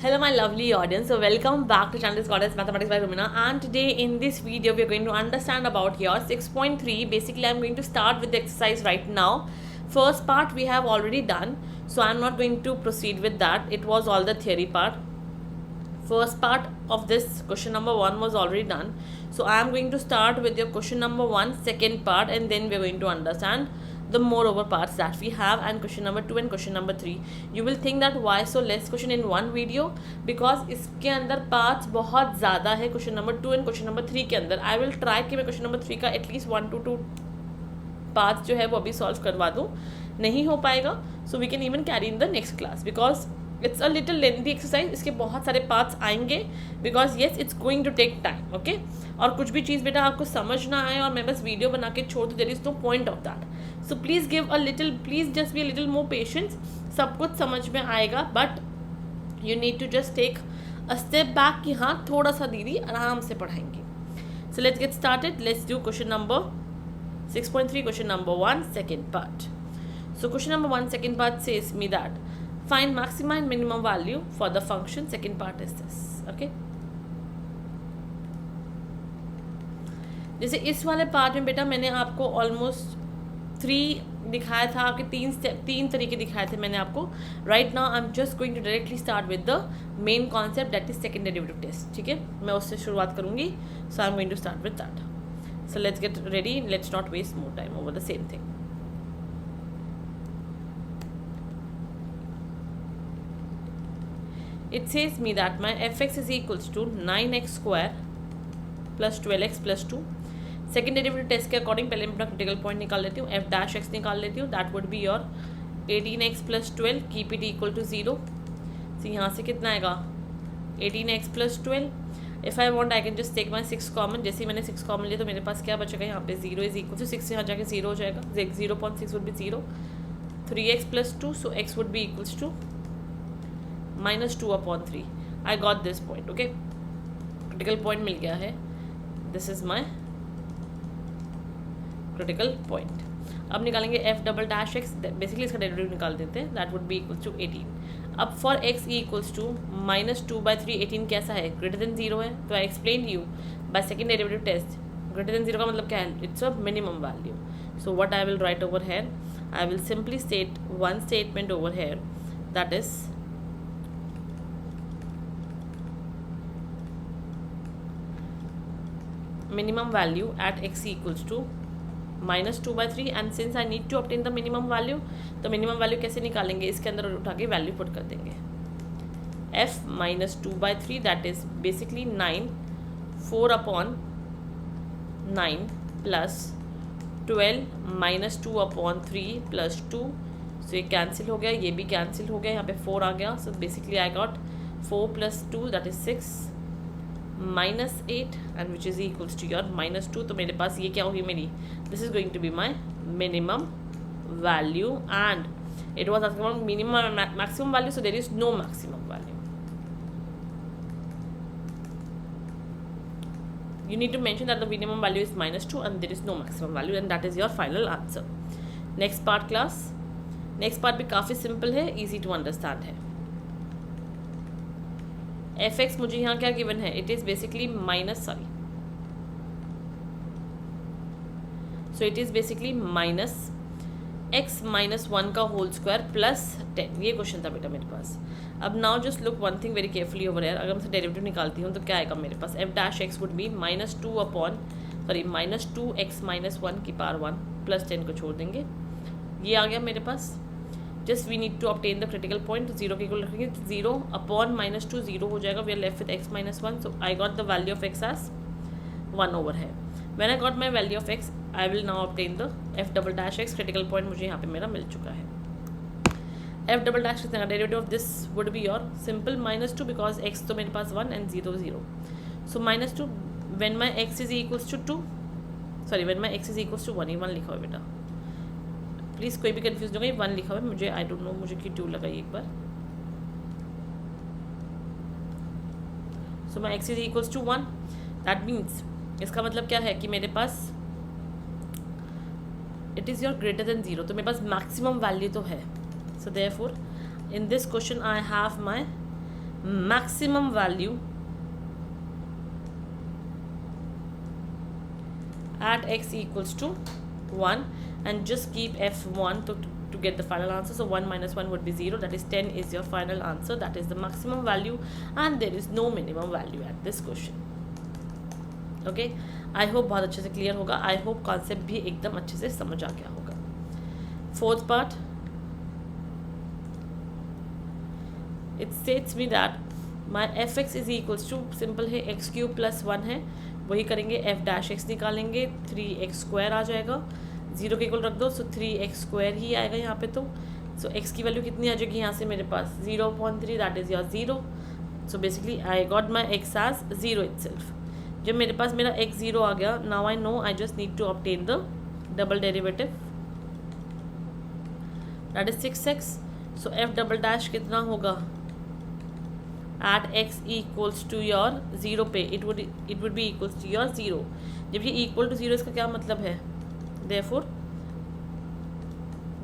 Hello my lovely audience, so welcome back to channel Goddess Mathematics by Rumina, and today in this video we are going to understand about your 6.3. Basically I'm going to start with the exercise right now. First part we have already done, so I'm not going to proceed with that. It was all the theory part. First part of this question number 1 was already done, so I am going to start with your question number 1 second part, and then we are going to understand the moreover parts that we have, and question number 2 and question number 3. You will think that why so less question in one video, because इसके अंदर parts बहुत ज़्यादा है question number 2 and question number 3 के अंदर. I will try कि मैं question number 3 का एटलीस्ट 1 to 2 पार्ट्स जो है वो अभी सॉल्व करवा दूँ. नहीं हो पाएगा so we can even carry in the next class, because it's a little lengthy exercise. इसके बहुत सारे पार्ट्स आएंगे because yes it's going to take time. Okay, और कुछ भी चीज़ बेटा आपको समझ ना आए और मैं बस वीडियो बना के छोड़ दूँ, there is no point of that. So please give a little, please just be a little more patience. सब कुछ समझ में आएगा, but you need to just take a step back कि हाँ थोड़ा सा दीदी आराम से पढ़ाएंगे. So let's get started. Let's do question number 6.3, question number 1 second part. So question number 1 second part says me that find maximum and minimum value for the function. Second part is this. Okay, जैसे इस वाले part में बेटा मैंने आपको almost 3 दिखाया था, आपके 3 तरीके दिखाए थे मैंने आपको. Right now I am just going to directly start with the main concept, that is second derivative test. ठीक है, मैं उससे शुरुआत करूंगी. So I am going to start with that. So let's get ready. Let's not waste more time over the same thing. It says me that my fx is equals to 9x square plus 12x plus 2. Second derivative test के according पहले मैं अपना critical point निकाल लेती हूँ. F dash x निकाल लेती हूँ. That would be your 18x plus 12. Keep it equal to 0. तो यहाँ से कितना आएगा 18x plus 12. If I want I can just take my 6 common. जैसे ही मैंने 6 कॉमन लिया तो मेरे पास क्या बचेगा यहाँ पे 0 इज इक्वल टू 6 से यहाँ जाके 0 हो जाएगा. 0.6 would be 0. 3x plus 2, so x would be equals to -2/3. I got this point. Okay, critical point मिल गया है. This is my critical point. अब निकालेंगे f double dash x. Basically इसका डेरिवेटिव निकाल देते हैं. That would be equals to 18. अब for x e equals to -2/3. 18 कैसा है, ग्रेटर देन 0 है. तो I explain you by second derivative test. Greater than 0 का मतलब क्या है, it's a minimum value. So what I will write over here, I will simply state one statement over here, that is minimum value at x equals to -2/3. And since I need to obtain the minimum value, तो minimum value कैसे निकालेंगे, इसके अंदर उठा के value put कर देंगे. f -2/3 that is basically 9, 4/9 plus 12 -2/3 plus 2. सो ये कैंसिल हो गया, ये भी कैंसिल हो गया, यहाँ पे 4 आ गया. So basically I got 4 + 2 that is 6 -8 and which is equals to your -2. तो मेरे पास ये क्या होगी मेरी, this is going to be my minimum value. And it was asking about minimum maximum value, so there is no maximum value. You need to mention that the minimum value is -2 and there is no maximum value, and that is your final answer. Next part class. Next part भी काफ़ी simple है, easy to understand है. fx मुझे यहाँ क्या given है, it is basically so it is basically -x - 1 का whole square plus 10. ये क्वेश्चन था बेटा मेरे पास. अब now just look one thing very carefully over here. अगर मैं डेरिवेटिव निकालती हूँ तो क्या आएगा मेरे पास, f dash x would be -2x - 1 की पावर 1 प्लस 10 को छोड़ देंगे. ये आ गया मेरे पास. Just we need to obtain the critical point. 0 के इक्वल रखेंगे, 0/-2 0 हो जाएगा. We are left with x - 1. So I got the value of x as 1 over है. When I got my value of x, I will now obtain the f double dash x. Critical point मुझे यहाँ पे मेरा मिल चुका है. f double dash कितना, derivative of this would be your simple -2 because x तो मेरे पास 1 and 0 0. So -2 when my x is equals to 2, sorry when my x is equals to 1. ये 1 लिखा हुआ है बेटा, प्लीज़ कोई भी कंफ्यूज होगा. ये 1 लिखा हुआ है, मुझे आई डोंट नो मुझे क्यों 2 लगा एक बार. So my x is equals to 1. That means इसका मतलब क्या है कि मेरे पास it is your greater than 0, तो मेरे पास मैक्सिमम वैल्यू तो है. So therefore in this question I have my maximum value at x equals to 1 and just keep f1 to get the final answer. So 1 minus 1 would be 0, that is 10 is your final answer. That is the maximum value and there is no minimum value at this question. Okay, I hope बहुत अच्छे से clear होगा. आई hope concept भी एकदम अच्छे से समझ आ गया होगा. Fourth part, it states me that my f x is equals to, simple है, एक्स क्यूब प्लस 1 है, वही करेंगे, एफ डैश एक्स निकालेंगे, 3x² आ जाएगा, 0 के इक्वल रख दो, सो 3x² ही आएगा यहाँ पे. तो सो x की वैल्यू कितनी आ जाएगी यहाँ से मेरे पास, 0/3, that is your 0. So basically I got my x as 0 itself. जब मेरे पास मेरा x 0 आ गया, now I know I just need to obtain the double derivative, that is 6x. So f double dash कितना होगा at x equals to your 0 पे, it would be equals to your 0. जब ये इक्वल टू 0 इसका क्या मतलब है, therefore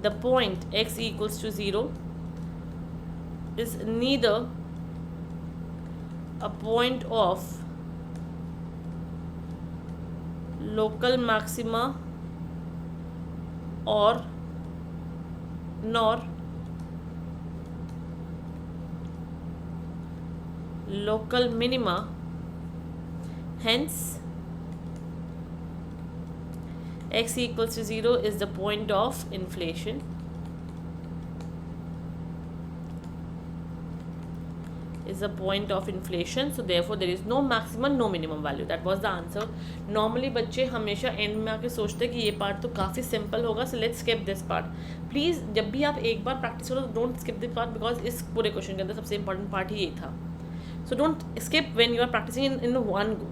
the point x equals to 0 is neither a point of local maxima or nor local minima, hence x equals to 0 is the point of inflation. Is a point of inflation, so therefore there is no maximum, no minimum value. That was the answer. Normally बच्चे हमेशा and में आके सोचते हैं कि ये part तो काफ़ी सिंपल होगा, so let's skip this part. Please जब भी आप एक बार प्रैक्टिस करो, don't skip this part, because इस पूरे क्वेश्चन के अंदर सबसे इंपॉर्टेंट पार्ट ही ये था. So don't skip when you are practising in one go.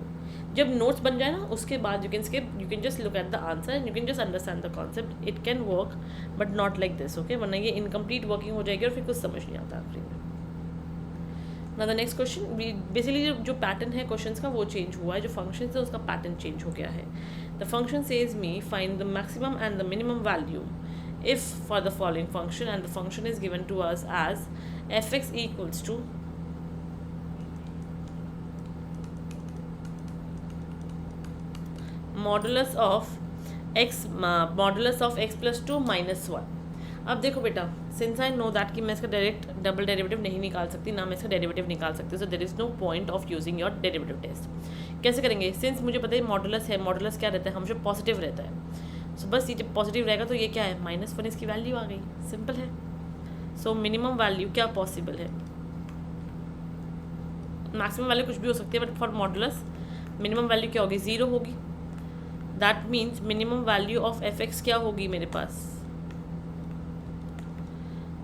जब नोट्स बन जाए ना, उसके बाद you can skip, you can just look at the answer and you can just understand the concept. It can work but not like this, okay, वरना ये incomplete working हो जाएगी और फिर कुछ समझ नहीं आता आखिरी में. ना द नेक्स्ट क्वेश्चन, बेसिकली जो पैटर्न है क्वेश्चंस का वो चेंज हुआ है, जो फंक्शन है उसका पैटर्न चेंज हो गया है. The function says me find the maximum and the minimum value if for the following function and the function is given to us as f x equals to modulus of x plus 2 minus 1. अब देखो बेटा, since I know that कि मैं इसका direct double derivative नहीं निकाल सकती, ना मैं इसका डेरिवेटिव निकाल सकती, so there is no point of using your derivative test. कैसे करेंगे, सिंस मुझे पता है मॉडुलस है, मॉडुलस क्या रहता है, हमेशा पॉजिटिव रहता है. सो बस ये जब पॉजिटिव रहेगा तो ये क्या है, -1 इसकी वैल्यू आ गई, सिंपल है. सो मिनिमम वैल्यू क्या पॉसिबल है, मैक्सिमम वैल्यू कुछ भी हो सकती है, but for modulus minimum value क्या होगी, 0 होगी. That means minimum value of f x क्या होगी मेरे पास,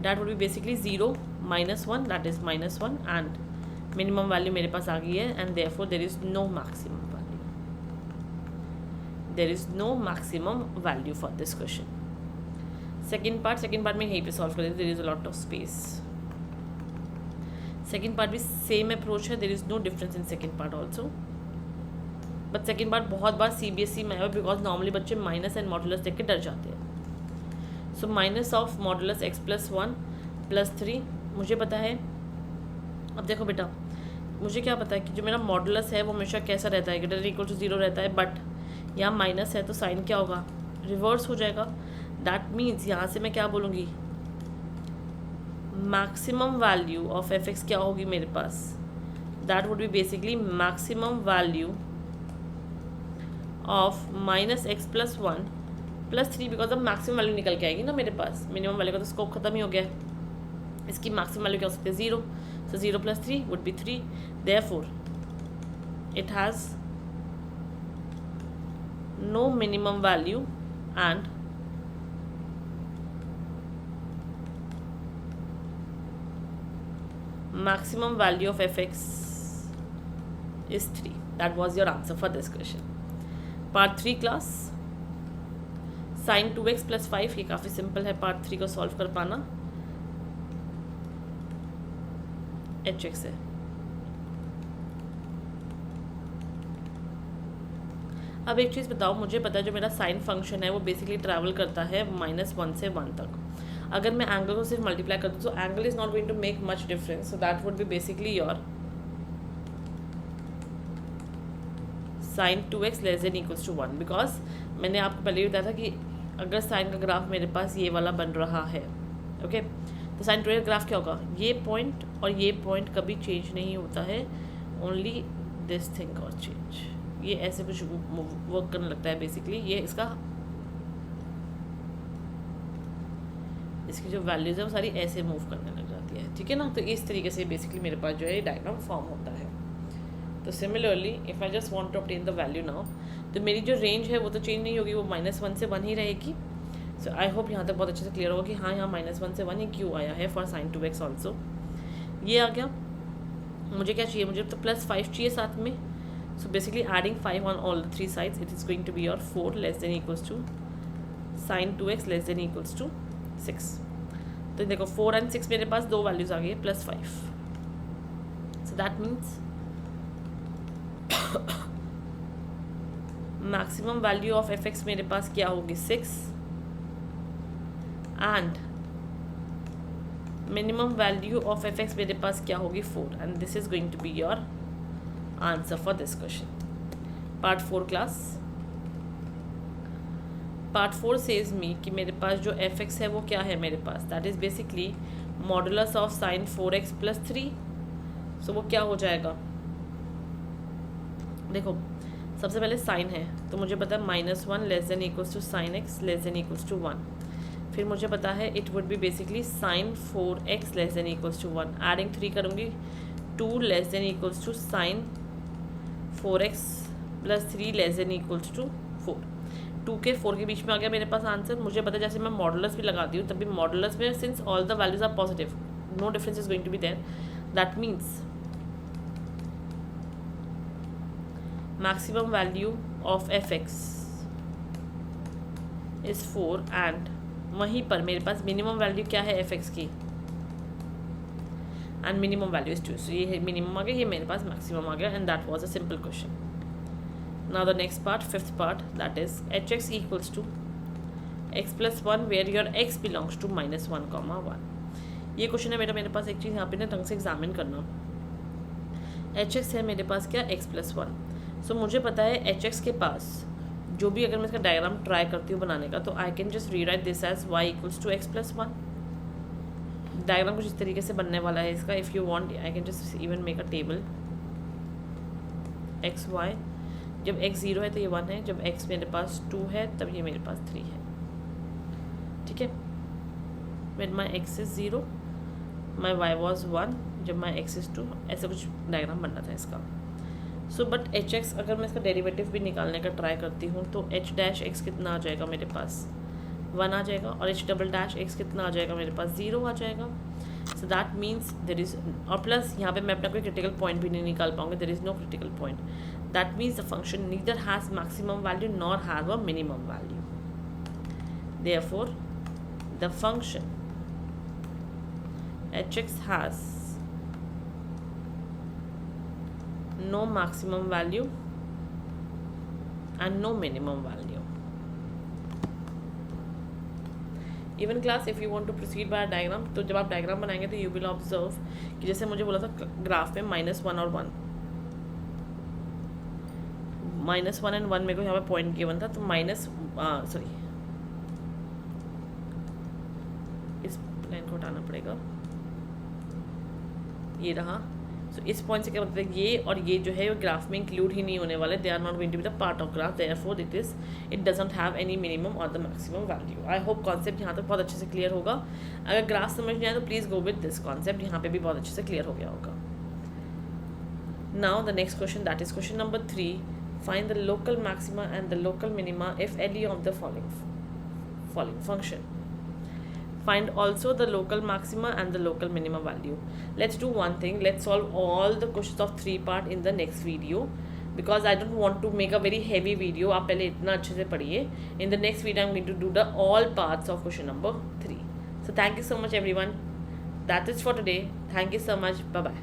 that would be basically 0 minus 1, that is -1, and minimum value मेरे पास आ गई है, and therefore there is no maximum value. There is no maximum value for this question. Second part में यहीं पे solve कर देते, there is a lot of space. Second part भी same approach है, there is no difference in second part also. But second part बहुत बार CBSE में आया, बिकॉज नॉर्मली बच्चे माइनस एंड मॉडुलस देख के डर जाते हैं. So minus of modulus x plus 1 plus 3 मुझे पता है. अब देखो बेटा, मुझे क्या पता है कि जो मेरा मॉडुलस है वो हमेशा कैसा रहता है, ग्रेटर इक्वल टू 0 रहता है, बट यहाँ माइनस है तो साइन क्या होगा, रिवर्स हो जाएगा. दैट मीन्स यहाँ से मैं क्या बोलूँगी, maximum value of f x क्या होगी मेरे पास, that would be basically maximum value of minus x plus 1 plus 3, because अब मैक्सिमम वैल्यू निकल के आएगी ना मेरे पास, मिनिमम वैल्यू का तो स्कोप खत्म ही हो गया है. इसकी मैक्सिमम वैल्यू क्या हो सकती है, 0. So 0 plus 3 would be 3. Therefore it has no minimum value and maximum value of fx is 3. That was your answer for this question. Part 3 class, sin 2x plus 5, ये काफ़ी सिंपल है part 3 को solve कर पाना. hx है. अब एक चीज़ बताओ, मुझे पता है जो मेरा साइन फंक्शन है वो बेसिकली ट्रैवल करता है -1 से 1 तक. अगर मैं एंगल को सिर्फ मल्टीप्लाई कर दूँ तो angle is not going to make much difference, so that would be basically your sin 2x less than equals to 1, because मैंने आपको पहले ही बताया था कि अगर साइन का ग्राफ मेरे पास ये वाला बन रहा है, ओके, तो साइन 2x ग्राफ क्या होगा, ये पॉइंट और ये पॉइंट कभी चेंज नहीं होता है, ओनली दिस थिंग और चेंज। ये ऐसे कुछ वर्क करने लगता है बेसिकली, ये इसकी जो वैल्यूज़ है वो सारी ऐसे मूव करने लग जाती है, ठीक है ना। तो इस तरीके से बेसिकली मेरे पास जो है डायग्राम फॉर्म होता है। तो similarly if I just want to obtain the value now, तो मेरी जो रेंज है वो तो चेंज नहीं होगी, वो -1 से 1 ही रहेगी। सो आई होप यहाँ तक बहुत अच्छे से क्लियर होगा कि हाँ यहाँ -1 से 1 ही क्यों आया है फॉर sin 2x ऑल्सो। ये आ गया, मुझे क्या चाहिए, मुझे तो +5 चाहिए साथ में। So basically adding 5 on all the 3 sides, it is going to be your 4 less than equals to sin 2x less than equals to 6। तो देखो 4 और 6 मेरे पास दो वैल्यूज़ आ गई है +5। So that means maximum value of fx मेरे पास क्या होगी 6 and minimum value of fx मेरे पास क्या होगी 4, and this is going to be your answer for this question. Part 4 class, part 4 says me कि मेरे पास जो fx है वो क्या है मेरे पास, that is basically modulus of sin 4x + 3। So वो क्या हो जाएगा, देखो सबसे पहले साइन है तो मुझे पता है -1 less than equals to sin x less than equals to 1। फिर मुझे पता है it would be basically sin 4x less than equals to 1। Adding 3 करूँगी 2 less than equals to sin 4x + 3 less than equals to 4। 2 के 4 के बीच में आ गया मेरे पास आंसर। मुझे पता है जैसे मैं मॉडुलस भी लगाती हूँ तभी मॉडुलस में since all the values are positive no difference is going to be there, that means maximum value of fx is 4 and वहीं पर मेरे पास मिनिमम वैल्यू क्या है fx की, एंड मिनिमम वैल्यू इज 2। सो ये मिनिमम आ गया, ये मेरे पास मैक्सिमम आ गया, and that was a simple question. Now the next part, fifth part, that is hx equals to x + 1 where your x belongs to -1, 1। ये क्वेश्चन है बेटा मेरे पास, एक चीज़ यहाँ पे ना ढंग से एग्जामिन करना। hx है मेरे पास क्या, x + 1। सो मुझे पता है hx के पास जो भी, अगर मैं इसका डायग्राम ट्राई करती हूँ बनाने का, तो I can just rewrite this as y equals to x + 1। Diagram कुछ इस तरीके से बनने वाला है इसका। If you want I can just even make a table x y, जब x 0 है तो ये 1 है, जब x मेरे पास 2 है तब ये मेरे पास 3 है, ठीक है। when my x is 0 my y was 1, जब my x is 2, ऐसा कुछ डायग्राम बनना था इसका। सो बट hx अगर मैं इसका डेरिवेटिव भी निकालने का ट्राई करती हूँ तो h' कितना आ जाएगा मेरे पास, 1 आ जाएगा, और h" कितना आ जाएगा मेरे पास, 0 आ जाएगा। सो दैट मीन्स देर इज़, और प्लस यहाँ पे मैं अपना कोई क्रिटिकल पॉइंट भी नहीं निकाल पाऊंगी, there is no critical point. That means the function neither has maximum value nor have a minimum value, therefore the function hx has no maximum value and no minimum value. Even class if you want to proceed by a diagram, तो जब आप diagram बनाएंगे तो you will observe कि जैसे मुझे बोला था ग्राफ में -1 और 1, -1 एंड 1 मेरे को यहाँ पे पॉइंट गिवन था, तो इस लाइन को हटाना पड़ेगा, ये रहा। सो इस पॉइंट से क्या मतलब है, ये और ये जो है वो ग्राफ में इंक्लूड ही नहीं होने वाले, they are not going to be the part of graph, therefore it doesn't have any minimum और the maximum value. I hope concept यहाँ तक बहुत अच्छे से क्लियर होगा। अगर ग्राफ समझ नहीं आए तो please go with this concept, यहाँ पे भी बहुत अच्छे से क्लियर हो गया होगा। Now the next question, that is question number 3, find the local maxima and the local minima if any of the following function. Find also the local maxima and the local minima value. Let's do one thing. Let's solve all the questions of 3 part in the next video because I don't want to make a very heavy video. आप पहले इतना अच्छे से पढ़िए. In the next video, I'm going to do the all parts of question number 3. So thank you so much everyone. That is for today. Thank you so much. Bye bye.